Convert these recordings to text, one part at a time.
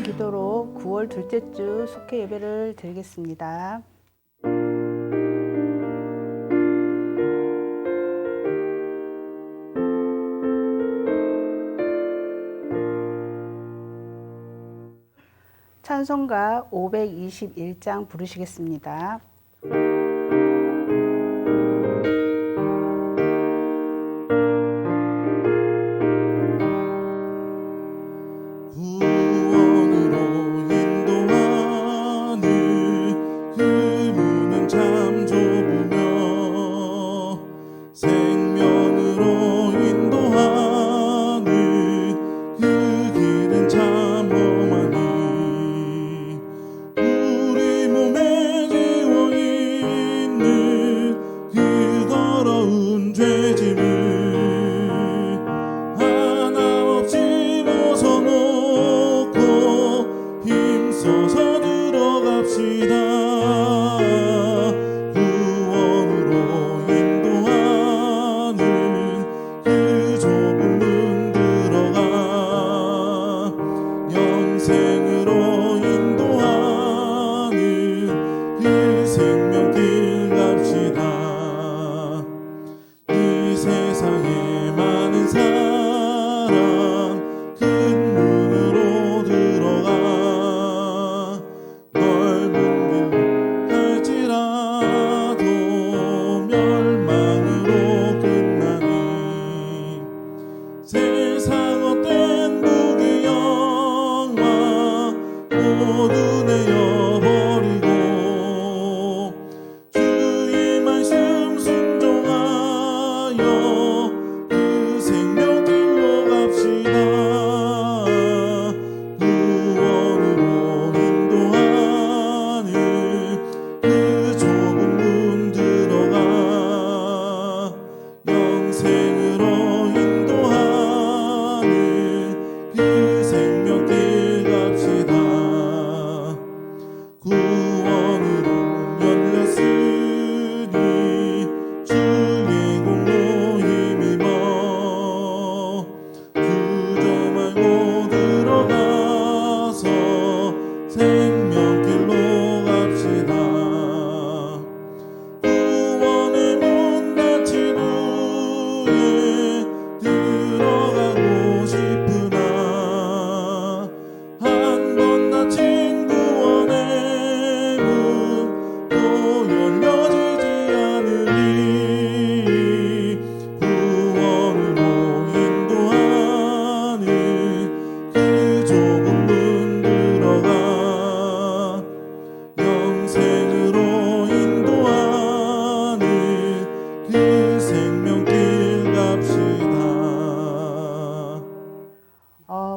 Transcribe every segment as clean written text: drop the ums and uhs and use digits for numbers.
기도로 9월 둘째 주 속회 예배를 드리겠습니다. 찬송가 521장 부르시겠습니다.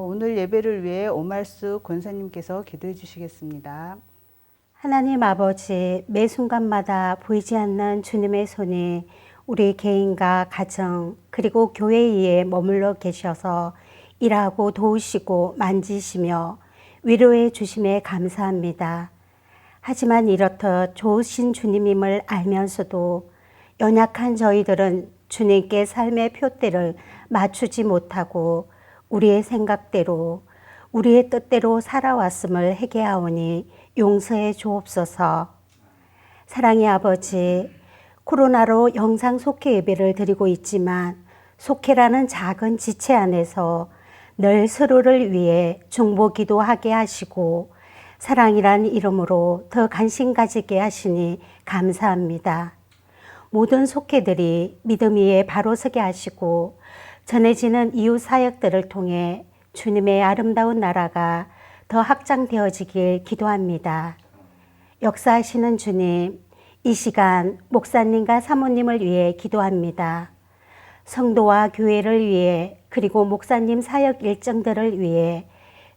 오늘 예배를 위해 오말수 권사님께서 기도해 주시겠습니다. 하나님 아버지, 매 순간마다 보이지 않는 주님의 손이 우리 개인과 가정 그리고 교회에 머물러 계셔서 일하고 도우시고 만지시며 위로해 주심에 감사합니다. 하지만 이렇듯 좋으신 주님임을 알면서도 연약한 저희들은 주님께 삶의 표대를 맞추지 못하고 우리의 생각대로 우리의 뜻대로 살아왔음을 회개하오니 용서해 주옵소서. 사랑의 아버지, 코로나로 영상 속회 예배를 드리고 있지만 속회라는 작은 지체 안에서 늘 서로를 위해 중보 기도하게 하시고 사랑이란 이름으로 더 관심 가지게 하시니 감사합니다. 모든 속회들이 믿음 위에 바로 서게 하시고 전해지는 이웃 사역들을 통해 주님의 아름다운 나라가 더 확장되어지길 기도합니다. 역사하시는 주님, 이 시간 목사님과 사모님을 위해 기도합니다. 성도와 교회를 위해 그리고 목사님 사역 일정들을 위해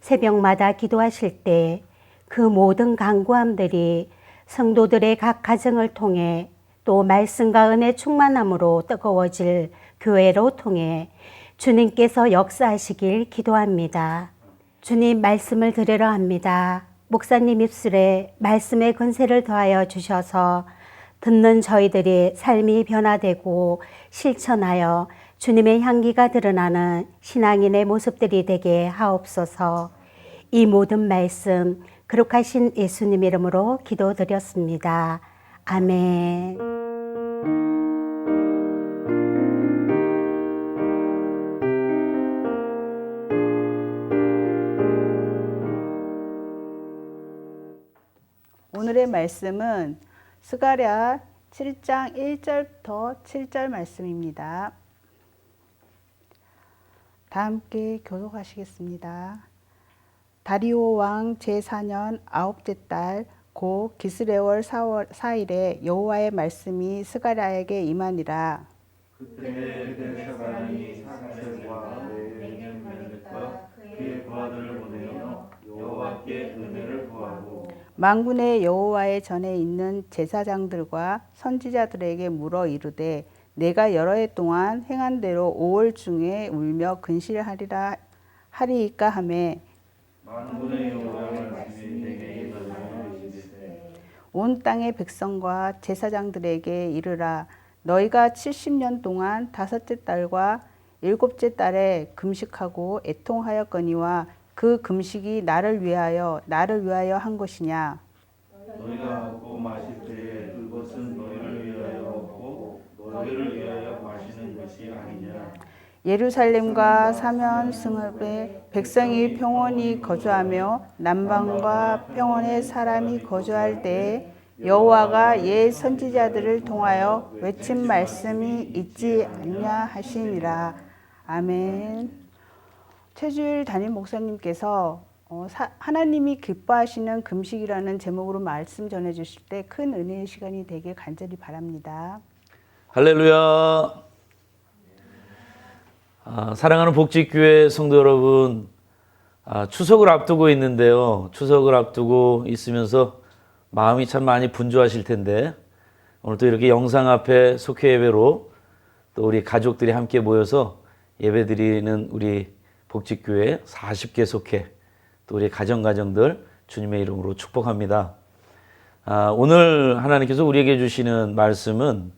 새벽마다 기도하실 때 그 모든 간구함들이 성도들의 각 가정을 통해 또 말씀과 은혜 충만함으로 뜨거워질 교회로 통해 주님께서 역사하시길 기도합니다. 주님 말씀을 들으려 합니다. 목사님 입술에 말씀의 권세를 더하여 주셔서 듣는 저희들이 삶이 변화되고 실천하여 주님의 향기가 드러나는 신앙인의 모습들이 되게 하옵소서. 이 모든 말씀 거룩하신 예수님 이름으로 기도드렸습니다. 아멘. 오늘의 말씀은 스가랴 7장 1절부터 7절 말씀입니다. 다 함께 교독하시겠습니다. 다리오 왕 제4년 아홉째 달 고 기스레월 4일에 여호와의 말씀이 스가랴에게 임하니라. 그때 그 사람이 사무엘과 멜렉과 그의 부하들을 보내어 여호와께 은혜를 구하고 만군의 여호와의 전에 있는 제사장들과 선지자들에게 물어 이르되 내가 여러 해 동안 행한 대로 5월 중에 울며 근실하리라 하리이까 하매 만군의 여호와의 말씀이 내게 임하여 이르시되 온 땅의 백성과 제사장들에게 이르라. 너희가 70년 동안 다섯째 달과 일곱째 달에 금식하고 애통하였거니와 그 금식이 나를 위하여 한 것이냐. 너희가 먹고 마실 때에 그것은 너희를 위하여 먹고 너희를 위하여 마시는 것이 아니냐. 예루살렘과 사면 승읍에 백성이 평온히 거주하며 남방과 평온에 사람이 거주할 때에 여호와가 옛 선지자들을 통하여 외친 말씀이 있지 않냐 하시니라. 아멘. 최주일 담임 목사님께서 하나님이 기뻐하시는 금식이라는 제목으로 말씀 전해 주실 때 큰 은혜의 시간이 되길 간절히 바랍니다. 할렐루야. 사랑하는 복직교회 성도 여러분, 추석을 앞두고 있는데요. 추석을 앞두고 있으면서 마음이 참 많이 분주하실 텐데 오늘 또 이렇게 영상 앞에 속회 예배로 또 우리 가족들이 함께 모여서 예배드리는 우리 복직교회 40개 속회 또 우리 가정들 주님의 이름으로 축복합니다. 오늘 하나님께서 우리에게 주시는 말씀은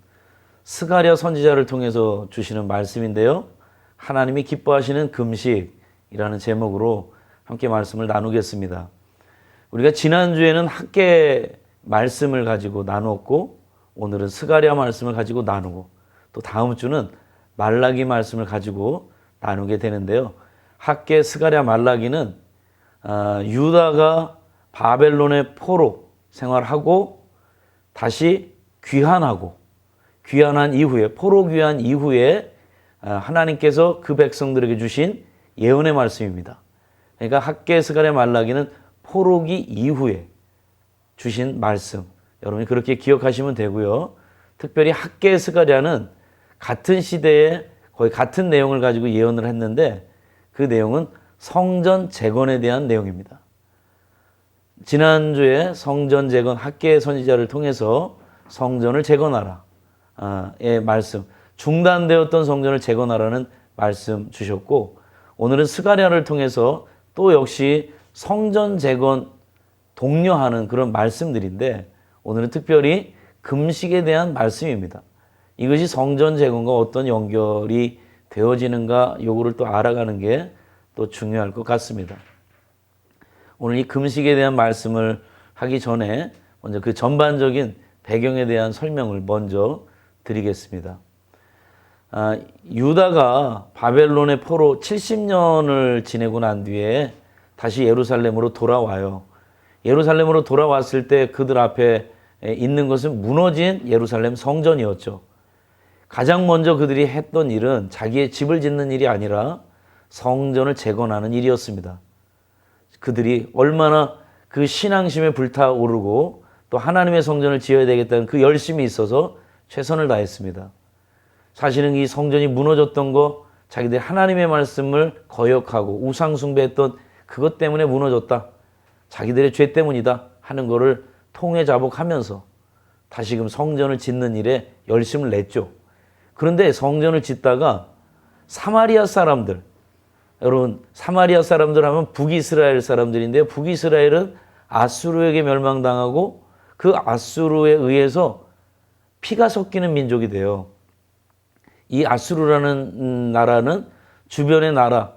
스가랴 선지자를 통해서 주시는 말씀인데요. 하나님이 기뻐하시는 금식이라는 제목으로 함께 말씀을 나누겠습니다. 우리가 지난주에는 학계 말씀을 가지고 나누었고 오늘은 스가랴 말씀을 가지고 나누고 또 다음 주는 말라기 말씀을 가지고 나누게 되는데요. 학계 스가랴 말라기는 유다가 바벨론의 포로 생활하고 다시 귀환한 이후에 포로 귀환 이후에 하나님께서 그 백성들에게 주신 예언의 말씀입니다. 그러니까 학계 스가랴 말라기는 포로기 이후에 주신 말씀. 여러분이 그렇게 기억하시면 되고요. 특별히 학계 스가랴는 같은 시대에 거의 같은 내용을 가지고 예언을 했는데 그 내용은 성전 재건에 대한 내용입니다. 지난주에 성전 재건 학계 선지자를 통해서 성전을 재건하라 의 말씀, 중단되었던 성전을 재건하라는 말씀 주셨고 오늘은 스가랴를 통해서 또 역시 성전 재건 독려하는 그런 말씀들인데 오늘은 특별히 금식에 대한 말씀입니다. 이것이 성전 재건과 어떤 연결이 되어지는가 요거를 또 알아가는 게 또 중요할 것 같습니다. 오늘 이 금식에 대한 말씀을 하기 전에 먼저 그 전반적인 배경에 대한 설명을 먼저 드리겠습니다. 유다가 바벨론의 포로 70년을 지내고 난 뒤에 다시 예루살렘으로 돌아와요. 예루살렘으로 돌아왔을 때 그들 앞에 있는 것은 무너진 예루살렘 성전이었죠. 가장 먼저 그들이 했던 일은 자기의 집을 짓는 일이 아니라 성전을 재건하는 일이었습니다. 그들이 얼마나 그 신앙심에 불타오르고 또 하나님의 성전을 지어야 되겠다는 그 열심이 있어서 최선을 다했습니다. 사실은 이 성전이 무너졌던 거 자기들 하나님의 말씀을 거역하고 우상 숭배했던 그것 때문에 무너졌다. 자기들의 죄 때문이다 하는 거를 통회자복하면서 다시금 성전을 짓는 일에 열심을 냈죠. 그런데 성전을 짓다가 사마리아 사람들, 여러분 사마리아 사람들 하면 북이스라엘 사람들인데요. 북이스라엘은 아수르에게 멸망당하고 그 아수르에 의해서 피가 섞이는 민족이 돼요. 이 아수르라는 나라는 주변의 나라,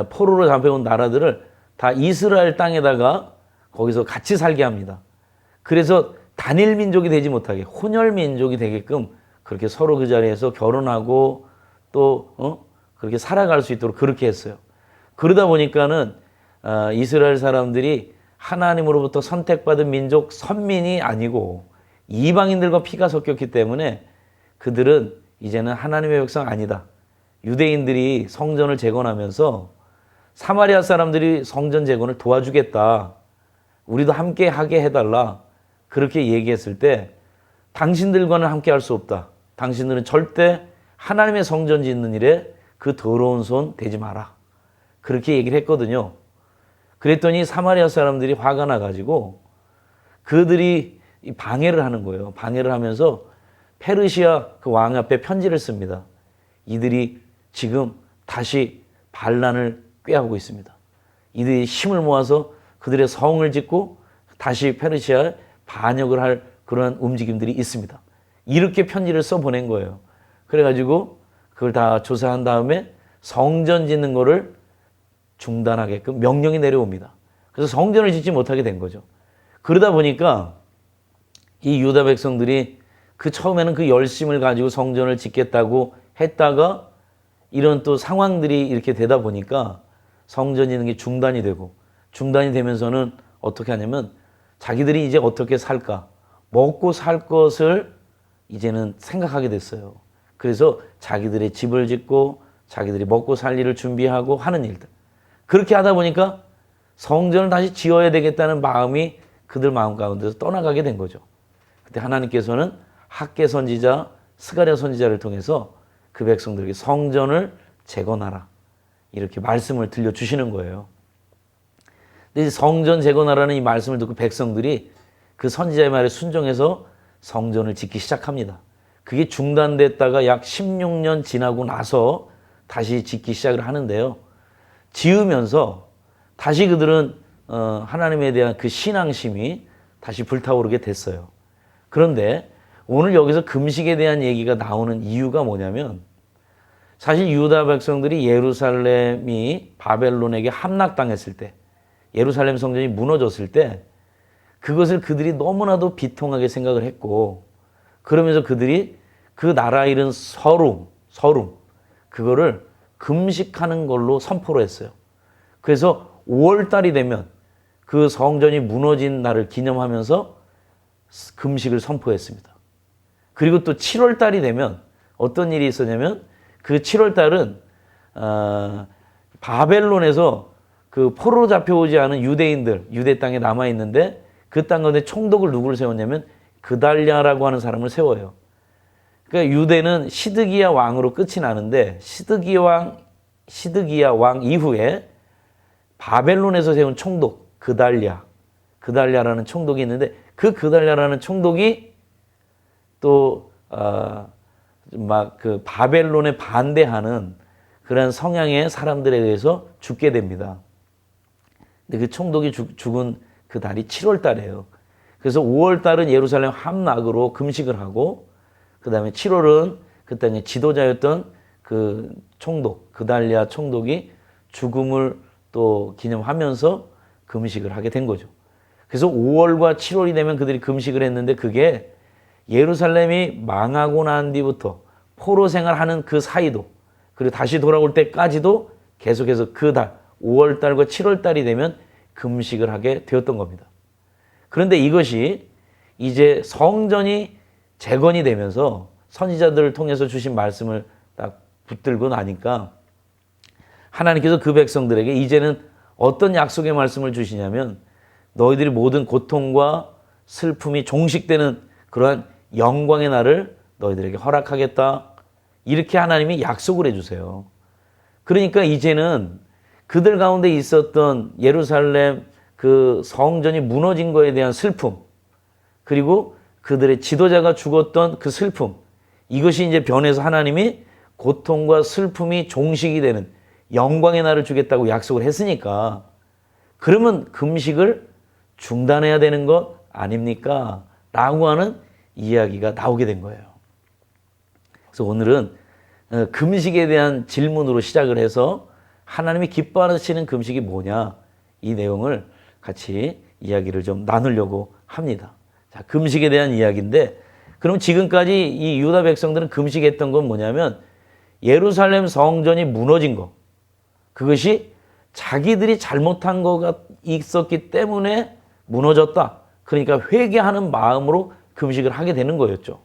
포로로 잡혀온 나라들을 다 이스라엘 땅에다가 거기서 같이 살게 합니다. 그래서 단일 민족이 되지 못하게 혼혈 민족이 되게끔 그렇게 서로 그 자리에서 결혼하고 또 그렇게 살아갈 수 있도록 그렇게 했어요. 그러다 보니까는 이스라엘 사람들이 하나님으로부터 선택받은 민족 선민이 아니고 이방인들과 피가 섞였기 때문에 그들은 이제는 하나님의 백성 아니다. 유대인들이 성전을 재건하면서 사마리아 사람들이 성전 재건을 도와주겠다. 우리도 함께 하게 해달라. 그렇게 얘기했을 때 당신들과는 함께 할 수 없다. 당신들은 절대 하나님의 성전 짓는 일에 그 더러운 손 대지 마라. 그렇게 얘기를 했거든요. 그랬더니 사마리아 사람들이 화가 나가지고 그들이 방해를 하는 거예요. 방해를 하면서 페르시아 그 왕 앞에 편지를 씁니다. 이들이 지금 다시 반란을 꾀하고 있습니다. 이들이 힘을 모아서 그들의 성을 짓고 다시 페르시아에 반역을 할 그런 움직임들이 있습니다. 이렇게 편지를 써보낸 거예요. 그래가지고 그걸 다 조사한 다음에 성전 짓는 거를 중단하게끔 명령이 내려옵니다. 그래서 성전을 짓지 못하게 된 거죠. 그러다 보니까 이 유다 백성들이 그 처음에는 그 열심을 가지고 성전을 짓겠다고 했다가 이런 또 상황들이 이렇게 되다 보니까 성전 짓는 게 중단이 되고 중단이 되면서는 어떻게 하냐면 자기들이 이제 어떻게 살까? 먹고 살 것을 이제는 생각하게 됐어요. 그래서 자기들의 집을 짓고 자기들이 먹고 살 일을 준비하고 하는 일들. 그렇게 하다 보니까 성전을 다시 지어야 되겠다는 마음이 그들 마음 가운데서 떠나가게 된 거죠. 그때 하나님께서는 학개 선지자, 스가랴 선지자를 통해서 그 백성들에게 성전을 재건하라. 이렇게 말씀을 들려주시는 거예요. 근데 성전 재건하라는 이 말씀을 듣고 백성들이 그 선지자의 말에 순종해서 성전을 짓기 시작합니다. 그게 중단됐다가 약 16년 지나고 나서 다시 짓기 시작을 하는데요. 지으면서 다시 그들은 하나님에 대한 그 신앙심이 다시 불타오르게 됐어요. 그런데 오늘 여기서 금식에 대한 얘기가 나오는 이유가 뭐냐면 사실 유다 백성들이 예루살렘이 바벨론에게 함락당했을 때 예루살렘 성전이 무너졌을 때 그것을 그들이 너무나도 비통하게 생각을 했고 그러면서 그들이 그 나라 잃은 서름 그거를 금식하는 걸로 선포를 했어요. 그래서 5월 달이 되면 그 성전이 무너진 날을 기념하면서 금식을 선포했습니다. 그리고 또 7월 달이 되면 어떤 일이 있었냐면 그 7월 달은 바벨론에서 그 포로로 잡혀오지 않은 유대인들 유대 땅에 남아 있는데 그 땅 가운데 총독을 누구를 세웠냐면 그달랴라고 하는 사람을 세워요. 그러니까 유대는 시드기야 왕으로 끝이 나는데 시드기야 왕 이후에 바벨론에서 세운 총독 그달랴라는 총독이 있는데 그 그달랴라는 총독이 또 막 그 바벨론에 반대하는 그런 성향의 사람들에 의해서 죽게 됩니다. 근데 그 총독이 죽은 그 달이 7월 달이에요. 그래서 5월 달은 예루살렘 함락으로 금식을 하고 그 다음에 7월은 그 땅의 지도자였던 그 총독, 그달랴 총독이 죽음을 또 기념하면서 금식을 하게 된 거죠. 그래서 5월과 7월이 되면 그들이 금식을 했는데 그게 예루살렘이 망하고 난 뒤부터 포로 생활하는 그 사이도 그리고 다시 돌아올 때까지도 계속해서 그 달, 5월 달과 7월 달이 되면 금식을 하게 되었던 겁니다. 그런데 이것이 이제 성전이 재건이 되면서 선지자들을 통해서 주신 말씀을 딱 붙들고 나니까 하나님께서 그 백성들에게 이제는 어떤 약속의 말씀을 주시냐면 너희들이 모든 고통과 슬픔이 종식되는 그러한 영광의 날을 너희들에게 허락하겠다. 이렇게 하나님이 약속을 해주세요. 그러니까 이제는 그들 가운데 있었던 예루살렘 그 성전이 무너진 거에 대한 슬픔 그리고 그들의 지도자가 죽었던 그 슬픔 이것이 이제 변해서 하나님이 고통과 슬픔이 종식이 되는 영광의 날을 주겠다고 약속을 했으니까 그러면 금식을 중단해야 되는 것 아닙니까? 라고 하는 이야기가 나오게 된 거예요. 그래서 오늘은 금식에 대한 질문으로 시작을 해서 하나님이 기뻐하시는 금식이 뭐냐? 이 내용을 같이 이야기를 좀 나누려고 합니다. 자, 금식에 대한 이야기인데, 그럼 지금까지 이 유다 백성들은 금식했던 건 뭐냐면 예루살렘 성전이 무너진 거, 그것이 자기들이 잘못한 거가 있었기 때문에 무너졌다. 그러니까 회개하는 마음으로 금식을 하게 되는 거였죠.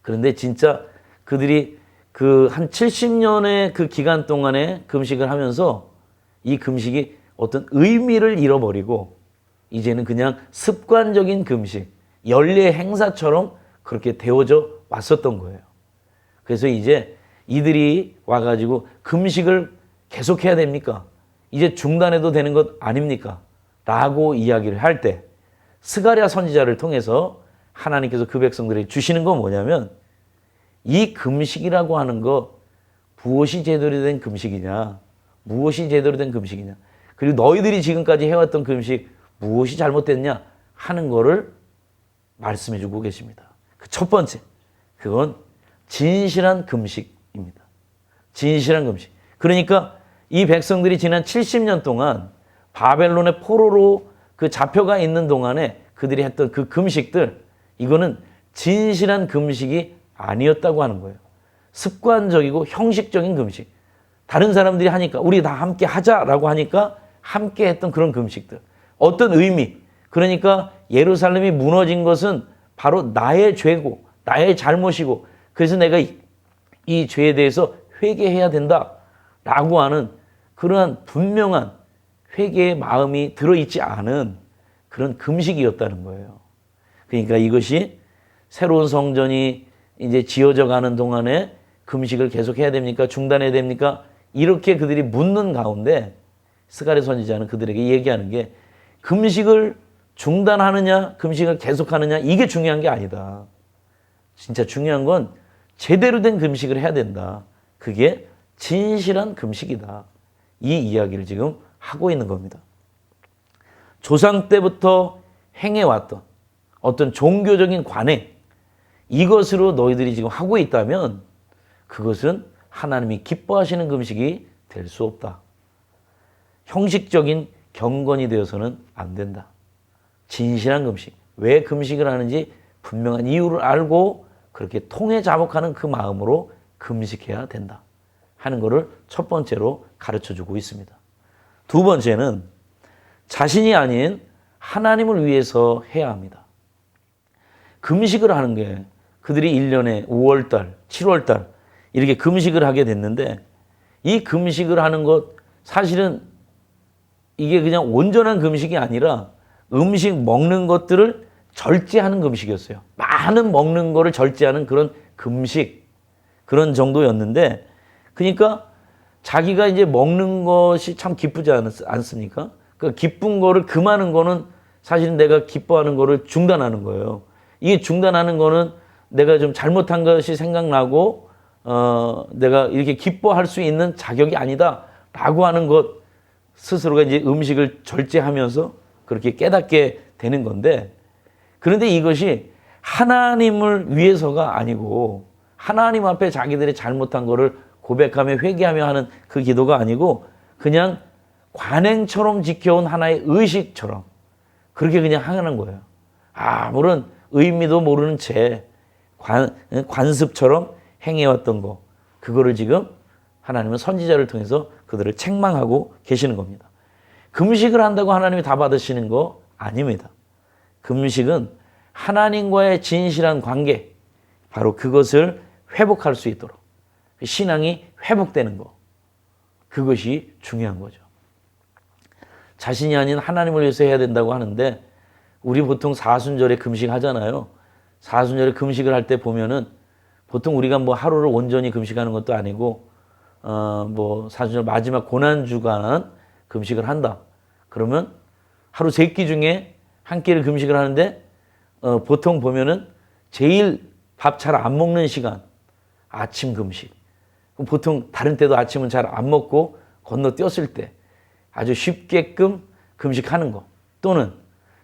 그런데 진짜 그들이 그 한 70년의 그 기간 동안에 금식을 하면서 이 금식이 어떤 의미를 잃어버리고 이제는 그냥 습관적인 금식, 연례 행사처럼 그렇게 되어져 왔었던 거예요. 그래서 이제 이들이 와가지고 금식을 계속해야 됩니까? 이제 중단해도 되는 것 아닙니까? 라고 이야기를 할 때 스가랴 선지자를 통해서 하나님께서 그 백성들에게 주시는 건 뭐냐면, 이 금식이라고 하는 거 무엇이 제대로 된 금식이냐, 무엇이 제대로 된 금식이냐, 그리고 너희들이 지금까지 해왔던 금식 무엇이 잘못됐냐 하는 거를 말씀해 주고 계십니다. 그 첫 번째, 그건 진실한 금식입니다. 진실한 금식. 그러니까 이 백성들이 지난 70년 동안 바벨론의 포로로 그 잡혀가 있는 동안에 그들이 했던 그 금식들, 이거는 진실한 금식이 아니었다고 하는 거예요. 습관적이고 형식적인 금식. 다른 사람들이 하니까 우리 다 함께 하자라고 하니까 함께 했던 그런 금식들. 어떤 의미, 그러니까 예루살렘이 무너진 것은 바로 나의 죄고 나의 잘못이고, 그래서 내가 이 죄에 대해서 회개해야 된다라고 하는 그러한 분명한 회개의 마음이 들어있지 않은 그런 금식이었다는 거예요. 그러니까 이것이 새로운 성전이 이제 지어져 가는 동안에 금식을 계속해야 됩니까? 중단해야 됩니까? 이렇게 그들이 묻는 가운데 스가랴 선지자는 그들에게 얘기하는 게, 금식을 중단하느냐 금식을 계속하느냐 이게 중요한 게 아니다. 진짜 중요한 건 제대로 된 금식을 해야 된다. 그게 진실한 금식이다. 이 이야기를 지금 하고 있는 겁니다. 조상 때부터 행해왔던 어떤 종교적인 관행, 이것으로 너희들이 지금 하고 있다면 그것은 하나님이 기뻐하시는 금식이 될 수 없다. 형식적인 경건이 되어서는 안 된다. 진실한 금식. 왜 금식을 하는지 분명한 이유를 알고 그렇게 통해 자복하는 그 마음으로 금식해야 된다 하는 것을 첫 번째로 가르쳐주고 있습니다. 두 번째는 자신이 아닌 하나님을 위해서 해야 합니다. 금식을 하는 게, 그들이 1년에 5월달, 7월달 이렇게 금식을 하게 됐는데, 이 금식을 하는 것 사실은 이게 그냥 온전한 금식이 아니라 음식 먹는 것들을 절제하는 금식이었어요. 많은 먹는 거를 절제하는 그런 금식, 그런 정도였는데, 그러니까 자기가 이제 먹는 것이 참 기쁘지 않습니까? 그 기쁜 거를 금하는 거는 사실은 내가 기뻐하는 거를 중단하는 거예요. 이게 중단하는 거는 내가 좀 잘못한 것이 생각나고 내가 이렇게 기뻐할 수 있는 자격이 아니다라고 하는 것 스스로가 이제 음식을 절제하면서 그렇게 깨닫게 되는 건데, 그런데 이것이 하나님을 위해서가 아니고 하나님 앞에 자기들이 잘못한 거를 고백하며 회개하며 하는 그 기도가 아니고 그냥 관행처럼 지켜온 하나의 의식처럼 그렇게 그냥 하는 거예요. 아무런 의미도 모르는 채 관습처럼 행해왔던 거, 그거를 지금 하나님은 선지자를 통해서 그들을 책망하고 계시는 겁니다. 금식을 한다고 하나님이 다 받으시는 거 아닙니다. 금식은 하나님과의 진실한 관계, 바로 그것을 회복할 수 있도록 신앙이 회복되는 거, 그것이 중요한 거죠. 자신이 아닌 하나님을 위해서 해야 된다고 하는데, 우리 보통 사순절에 금식하잖아요. 사순절에 금식을 할 때 보면은 보통 우리가 뭐 하루를 온전히 금식하는 것도 아니고 뭐 사순절 마지막 고난주간 금식을 한다. 그러면 하루 3끼 중에 한 끼를 금식을 하는데 보통 보면은 제일 밥 잘 안 먹는 시간, 아침 금식. 보통 다른 때도 아침은 잘 안 먹고 건너뛰었을 때 아주 쉽게끔 금식하는 거, 또는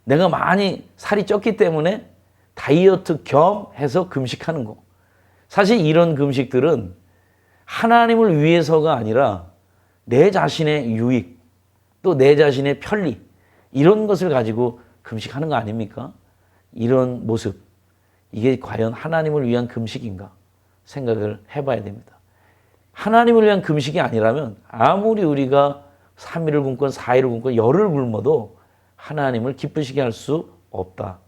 내가 많이 살이 쪘기 때문에 다이어트 겸 해서 금식하는 거. 사실 이런 금식들은 하나님을 위해서가 아니라 내 자신의 유익, 또 내 자신의 편리, 이런 것을 가지고 금식하는 거 아닙니까? 이런 모습, 이게 과연 하나님을 위한 금식인가 생각을 해봐야 됩니다. 하나님을 위한 금식이 아니라면 아무리 우리가 3일을 굶건 4일을 굶건 열을 굶어도 하나님을 기쁘시게 할 수 없다.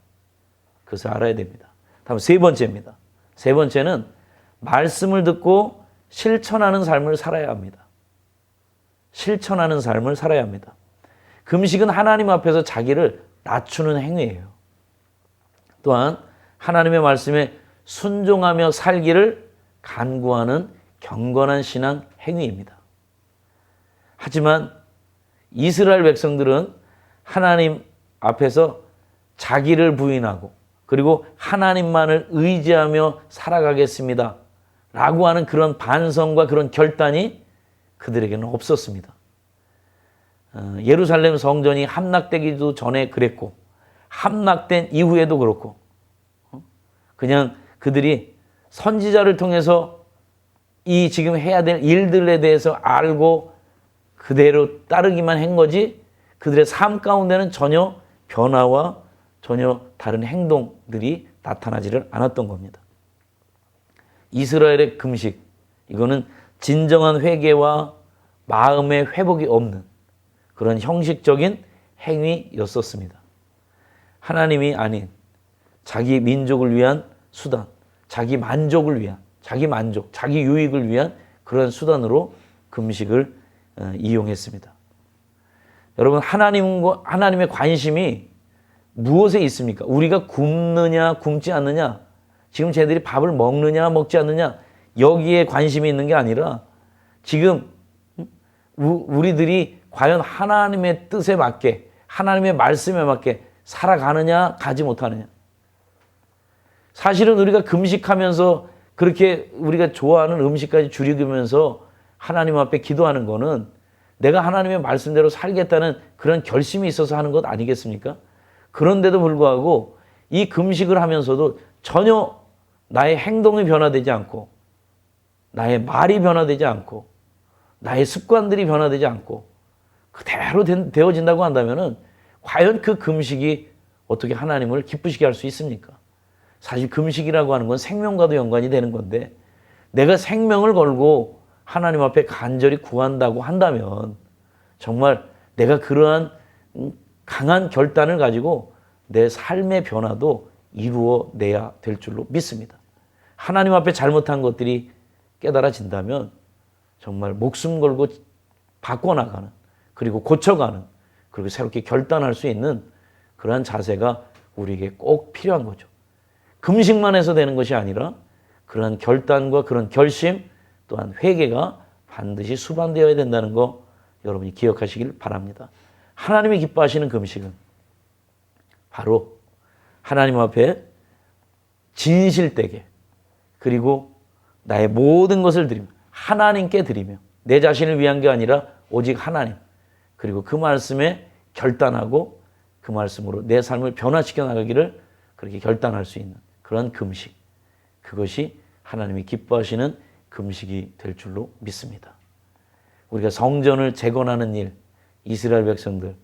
그것을 알아야 됩니다. 다음 세 번째입니다. 세 번째는 말씀을 듣고 실천하는 삶을 살아야 합니다. 실천하는 삶을 살아야 합니다. 금식은 하나님 앞에서 자기를 낮추는 행위예요. 또한 하나님의 말씀에 순종하며 살기를 간구하는 경건한 신앙 행위입니다. 하지만 이스라엘 백성들은 하나님 앞에서 자기를 부인하고 그리고 하나님만을 의지하며 살아가겠습니다 라고 하는 그런 반성과 그런 결단이 그들에게는 없었습니다. 예루살렘 성전이 함락되기도 전에 그랬고 함락된 이후에도 그렇고 그냥 그들이 선지자를 통해서 이 지금 해야 될 일들에 대해서 알고 그대로 따르기만 한 거지 그들의 삶 가운데는 전혀 변화와 전혀 다른 행동들이 나타나지를 않았던 겁니다. 이스라엘의 금식, 이거는 진정한 회개와 마음의 회복이 없는 그런 형식적인 행위였었습니다. 하나님이 아닌 자기 민족을 위한 수단, 자기 만족을 위한, 자기 만족, 자기 유익을 위한 그런 수단으로 금식을 이용했습니다. 여러분, 하나님의 관심이 무엇에 있습니까? 우리가 굶느냐, 굶지 않느냐, 지금 쟤들이 밥을 먹느냐, 먹지 않느냐, 여기에 관심이 있는 게 아니라 지금 우리들이 과연 하나님의 뜻에 맞게, 하나님의 말씀에 맞게 살아가느냐, 가지 못하느냐. 사실은 우리가 금식하면서 그렇게 우리가 좋아하는 음식까지 줄이면서 하나님 앞에 기도하는 거는 내가 하나님의 말씀대로 살겠다는 그런 결심이 있어서 하는 것 아니겠습니까? 그런데도 불구하고 이 금식을 하면서도 전혀 나의 행동이 변화되지 않고 나의 말이 변화되지 않고 나의 습관들이 변화되지 않고 그대로 되어진다고 한다면 과연 그 금식이 어떻게 하나님을 기쁘시게 할 수 있습니까? 사실 금식이라고 하는 건 생명과도 연관이 되는 건데 내가 생명을 걸고 하나님 앞에 간절히 구한다고 한다면 정말 내가 그러한 강한 결단을 가지고 내 삶의 변화도 이루어내야 될 줄로 믿습니다. 하나님 앞에 잘못한 것들이 깨달아진다면 정말 목숨 걸고 바꿔나가는 그리고 고쳐가는 그리고 새롭게 결단할 수 있는 그러한 자세가 우리에게 꼭 필요한 거죠. 금식만 해서 되는 것이 아니라 그러한 결단과 그런 결심 또한 회개가 반드시 수반되어야 된다는 거 여러분이 기억하시길 바랍니다. 하나님이 기뻐하시는 금식은 바로 하나님 앞에 진실되게 그리고 나의 모든 것을 드리며 하나님께 드리며 내 자신을 위한 게 아니라 오직 하나님 그리고 그 말씀에 결단하고 그 말씀으로 내 삶을 변화시켜 나가기를 그렇게 결단할 수 있는 그런 금식, 그것이 하나님이 기뻐하시는 금식이 될 줄로 믿습니다. 우리가 성전을 재건하는 일, 이스라엘 백성들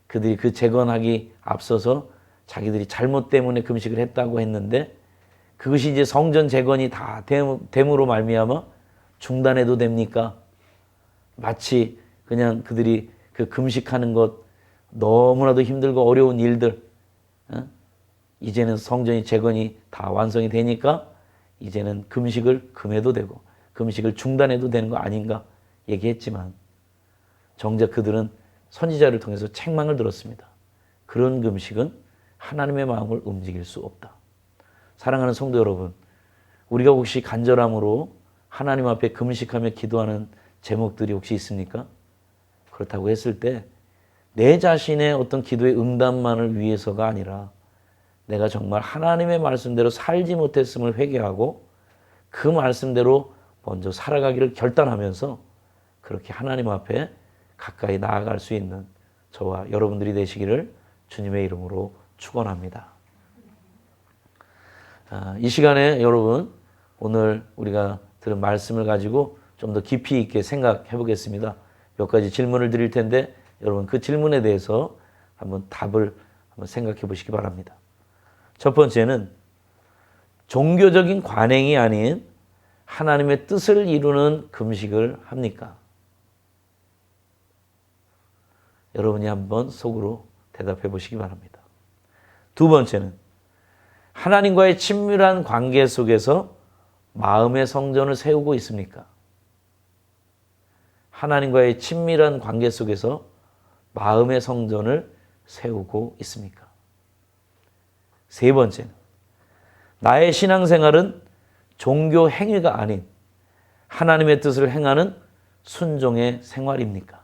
그들이 그 재건하기 앞서서 자기들이 잘못 때문에 금식을 했다고 했는데 그것이 이제 성전 재건이 다 됨으로 말미암아 중단해도 됩니까? 마치 그냥 그들이 그 금식하는 것 너무나도 힘들고 어려운 일들 이제는 성전이 재건이 다 완성이 되니까 이제는 금식을 금해도 되고 금식을 중단해도 되는 거 아닌가 얘기했지만 정작 그들은 선지자를 통해서 책망을 들었습니다. 그런 금식은 하나님의 마음을 움직일 수 없다. 사랑하는 성도 여러분, 우리가 혹시 간절함으로 하나님 앞에 금식하며 기도하는 제목들이 혹시 있습니까? 그렇다고 했을 때 내 자신의 어떤 기도의 응답만을 위해서가 아니라 내가 정말 하나님의 말씀대로 살지 못했음을 회개하고 그 말씀대로 먼저 살아가기를 결단하면서 그렇게 하나님 앞에 가까이 나아갈 수 있는 저와 여러분들이 되시기를 주님의 이름으로 축원합니다. 이 시간에 여러분 오늘 우리가 들은 말씀을 가지고 좀 더 깊이 있게 생각해 보겠습니다. 몇 가지 질문을 드릴 텐데 여러분 그 질문에 대해서 한번 답을 한번 생각해 보시기 바랍니다. 첫 번째는 종교적인 관행이 아닌 하나님의 뜻을 이루는 금식을 합니까? 여러분이 한번 속으로 대답해 보시기 바랍니다. 두 번째는 하나님과의 친밀한 관계 속에서 마음의 성전을 세우고 있습니까? 하나님과의 친밀한 관계 속에서 마음의 성전을 세우고 있습니까? 세 번째는 나의 신앙생활은 종교 행위가 아닌 하나님의 뜻을 행하는 순종의 생활입니까?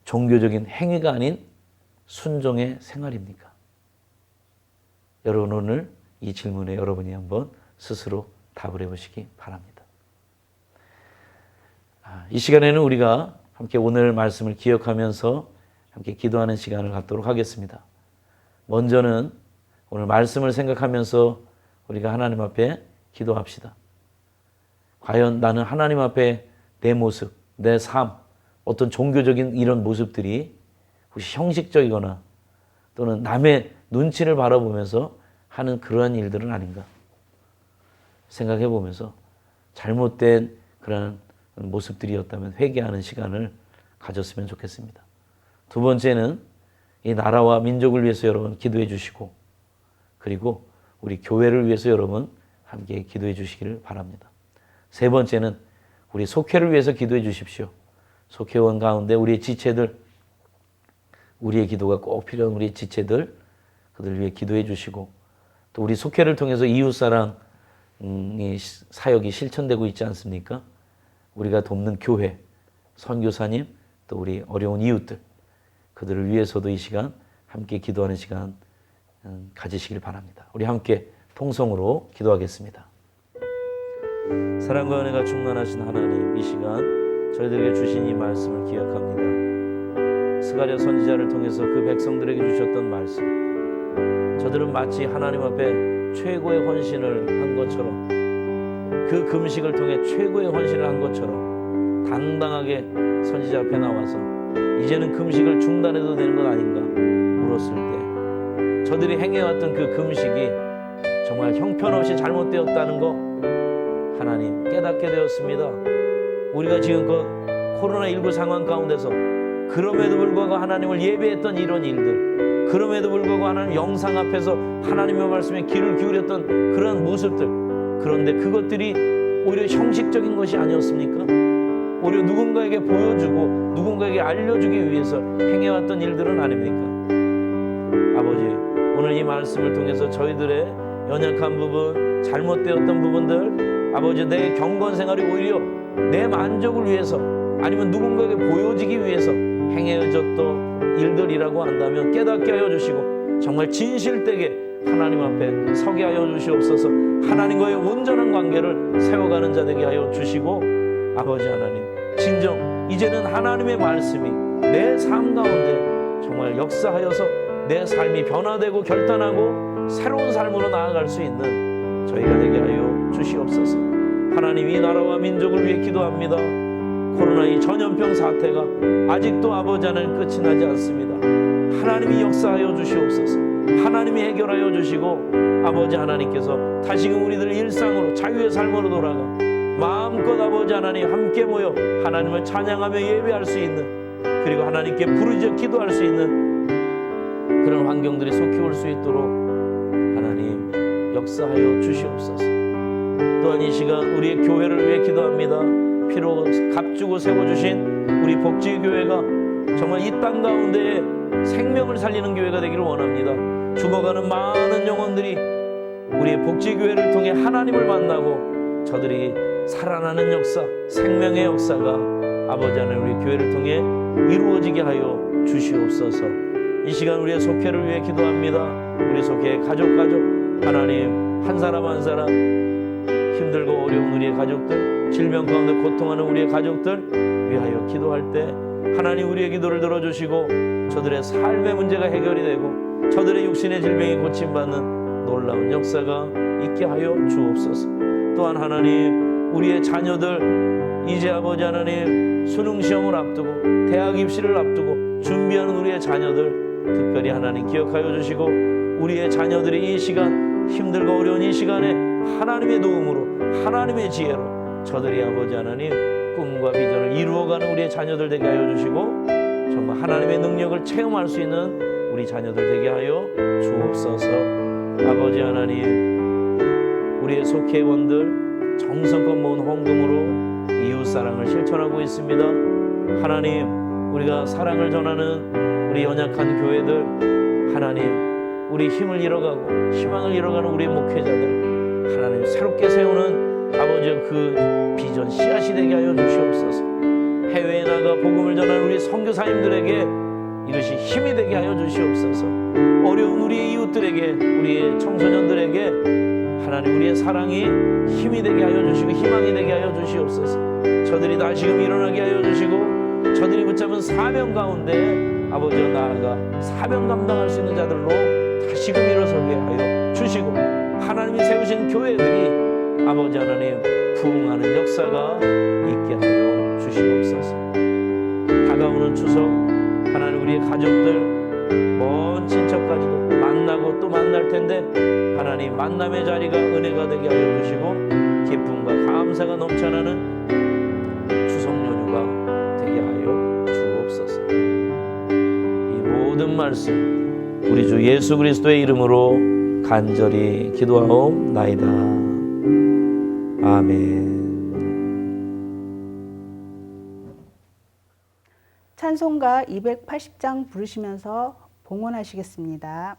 종교적인 행위가 아닌 순종의 생활입니까? 여러분 오늘 이 질문에 여러분이 한번 스스로 답을 해보시기 바랍니다. 이 시간에는 우리가 함께 오늘 말씀을 기억하면서 함께 기도하는 시간을 갖도록 하겠습니다. 먼저는 오늘 말씀을 생각하면서 우리가 하나님 앞에 기도합시다. 과연 나는 하나님 앞에 내 모습, 내 삶, 어떤 종교적인 이런 모습들이 혹시 형식적이거나 또는 남의 눈치를 바라보면서 하는 그러한 일들은 아닌가 생각해 보면서 잘못된 그런 모습들이었다면 회개하는 시간을 가졌으면 좋겠습니다. 두 번째는 이 나라와 민족을 위해서 여러분 기도해 주시고 그리고 우리 교회를 위해서 여러분 함께 기도해 주시기를 바랍니다. 세 번째는 우리 속회를 위해서 기도해 주십시오. 속회원 가운데 우리의 지체들, 우리의 기도가 꼭 필요한 우리의 지체들, 그들 위해 기도해 주시고 또 우리 속회를 통해서 이웃사랑의 사역이 실천되고 있지 않습니까? 우리가 돕는 교회, 선교사님, 또 우리 어려운 이웃들, 그들을 위해서도 이 시간 함께 기도하는 시간 가지시길 바랍니다. 우리 함께 통성으로 기도하겠습니다. 사랑과 은혜가 충만하신 하나님, 이 시간 저희들에게 주신 이 말씀을 기억합니다. 스가랴 선지자를 통해서 그 백성들에게 주셨던 말씀, 저들은 마치 하나님 앞에 최고의 헌신을 한 것처럼 그 금식을 통해 최고의 헌신을 한 것처럼 당당하게 선지자 앞에 나와서 이제는 금식을 중단해도 되는 것 아닌가 물었을 때 저들이 행해왔던 그 금식이 정말 형편없이 잘못되었다는 거 하나님 깨닫게 되었습니다. 우리가 지금껏 코로나19 상황 가운데서 그럼에도 불구하고 하나님을 예배했던 이런 일들, 그럼에도 불구하고 하나님 영상 앞에서 하나님의 말씀에 귀를 기울였던 그런 모습들, 그런데 그것들이 오히려 형식적인 것이 아니었습니까? 오히려 누군가에게 보여주고 누군가에게 알려주기 위해서 행해왔던 일들은 아닙니까? 아버지, 오늘 이 말씀을 통해서 저희들의 연약한 부분, 잘못되었던 부분들, 아버지 내 경건 생활이 오히려 내 만족을 위해서 아니면 누군가에게 보여지기 위해서 행해졌던 일들이라고 한다면 깨닫게 하여 주시고 정말 진실되게 하나님 앞에 서게 하여 주시옵소서. 하나님과의 온전한 관계를 세워가는 자 되게 하여 주시고 아버지 하나님, 진정 이제는 하나님의 말씀이 내 삶 가운데 정말 역사하여서 내 삶이 변화되고 결단하고 새로운 삶으로 나아갈 수 있는 저희가 되게 하여 주시옵소서. 하나님, 이 나라와 민족을 위해 기도합니다. 코로나 이 전염병 사태가 아직도 아버지 하나님 끝이 나지 않습니다. 하나님이 역사하여 주시옵소서. 하나님이 해결하여 주시고 아버지 하나님께서 다시금 우리들 일상으로 자유의 삶으로 돌아가 마음껏 아버지 하나님 함께 모여 하나님을 찬양하며 예배할 수 있는, 그리고 하나님께 부르짖어 기도할 수 있는 그런 환경들이 속히 올 수 있도록 하나님 역사하여 주시옵소서. 또한 이 시간 우리의 교회를 위해 기도합니다. 피로 값주고 세워주신 우리 복지교회가 정말 이 땅 가운데에 생명을 살리는 교회가 되기를 원합니다. 죽어가는 많은 영혼들이 우리의 복지교회를 통해 하나님을 만나고 저들이 살아나는 역사, 생명의 역사가 아버지 하나님 우리 교회를 통해 이루어지게 하여 주시옵소서. 이 시간 우리의 속회를 위해 기도합니다. 우리 속회의 가족 하나님 한 사람 한 사람 힘들고 어려운 우리의 가족들, 질병 가운데 고통하는 우리의 가족들 위하여 기도할 때 하나님 우리의 기도를 들어주시고 저들의 삶의 문제가 해결이 되고 저들의 육신의 질병이 고침받는 놀라운 역사가 있게 하여 주옵소서. 또한 하나님 우리의 자녀들 이제 아버지 하나님 수능 시험을 앞두고 대학 입시를 앞두고 준비하는 우리의 자녀들 특별히 하나님 기억하여 주시고 우리의 자녀들이 이 시간 힘들고 어려운 이 시간에 하나님의 도움으로 하나님의 지혜로 저들이 아버지 하나님 꿈과 비전을 이루어가는 우리의 자녀들 되게 하여 주시고 정말 하나님의 능력을 체험할 수 있는 우리 자녀들 되게 하여 주옵소서. 아버지 하나님 우리의 속회원들 정성껏 모은 헌금으로 이웃사랑을 실천하고 있습니다. 하나님 우리가 사랑을 전하는 우리 연약한 교회들 하나님 우리 힘을 잃어가고 희망을 잃어가는 우리 목회자들 하나님 새롭게 세우는 아버지의 그 비전 씨앗이 되게 하여 주시옵소서. 해외에 나가 복음을 전하는 우리 선교사님들에게 이것이 힘이 되게 하여 주시옵소서. 어려운 우리의 이웃들에게 우리의 청소년들에게 하나님 우리의 사랑이 힘이 되게 하여 주시고 희망이 되게 하여 주시옵소서. 저들이 다시금 일어나게 하여 주시고 저들이 붙잡은 사명 가운데 아버지와 나아가 사명 감당할 수 있는 자들로 다시금 일어서게 하여 주시고 하나님이 세우신 교회들이 아버지 하나님 부흥하는 역사가 있게 하여 주시옵소서. 다가오는 추석 하나님 우리의 가족들 먼 친척까지도 만나고 또 만날 텐데 하나님 만남의 자리가 은혜가 되게 하여 주시고 기쁨과 감사가 넘쳐나는 추석 연휴가 되게 하여 주옵소서. 이 모든 말씀 우리 주 예수 그리스도의 이름으로 간절히 기도하옵나이다. 아멘. 찬송가 280장 부르시면서 봉헌하시겠습니다.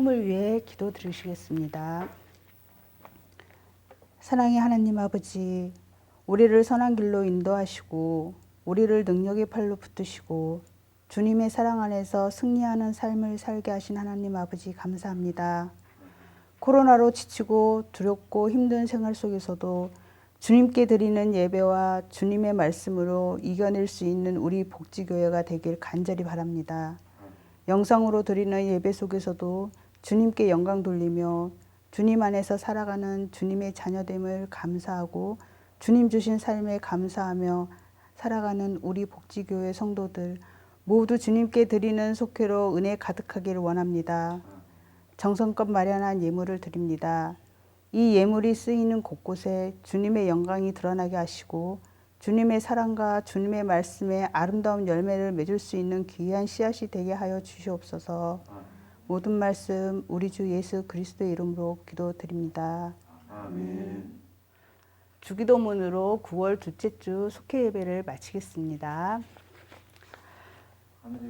헌금을 위해 기도 드리시겠습니다. 사랑의 하나님 아버지, 우리를 선한 길로 인도하시고 우리를 능력의 팔로 붙드시고 주님의 사랑 안에서 승리하는 삶을 살게 하신 하나님 아버지 감사합니다. 코로나로 지치고 두렵고 힘든 생활 속에서도 주님께 드리는 예배와 주님의 말씀으로 이겨낼 수 있는 우리 복지교회가 되길 간절히 바랍니다. 영상으로 드리는 예배 속에서도 주님께 영광 돌리며 주님 안에서 살아가는 주님의 자녀됨을 감사하고 주님 주신 삶에 감사하며 살아가는 우리 복지교회 성도들 모두 주님께 드리는 속회로 은혜 가득하기를 원합니다. 정성껏 마련한 예물을 드립니다. 이 예물이 쓰이는 곳곳에 주님의 영광이 드러나게 하시고 주님의 사랑과 주님의 말씀에 아름다운 열매를 맺을 수 있는 귀한 씨앗이 되게 하여 주시옵소서. 모든 말씀 우리 주 예수 그리스도의 이름으로 기도드립니다. 아멘. 주기도문으로 9월 둘째 주 속회 예배를 마치겠습니다.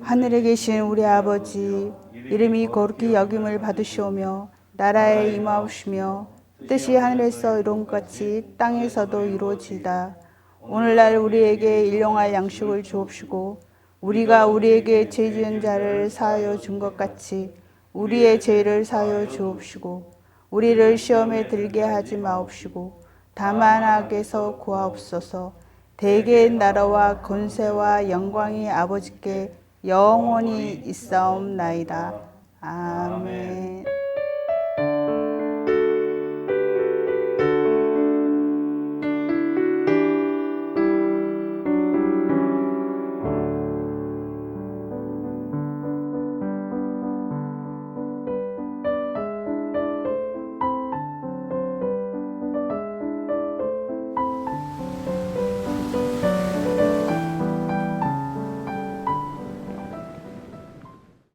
하늘에 계신 우리 아버지, 이름이 거룩히 여김을 받으시오며 나라에 임하옵시며 뜻이 하늘에서 이룬 것 같이 땅에서도 이루어지이다. 오늘날 우리에게 일용할 양식을 주옵시고 우리가 우리에게 죄 지은 자를 사하여 준 것 같이 우리의 죄를 사하여 주옵시고 우리를 시험에 들게 하지 마옵시고 다만 악에서 구하옵소서. 대개의 나라와 권세와 영광이 아버지께 영원히 있사옵나이다. 아멘.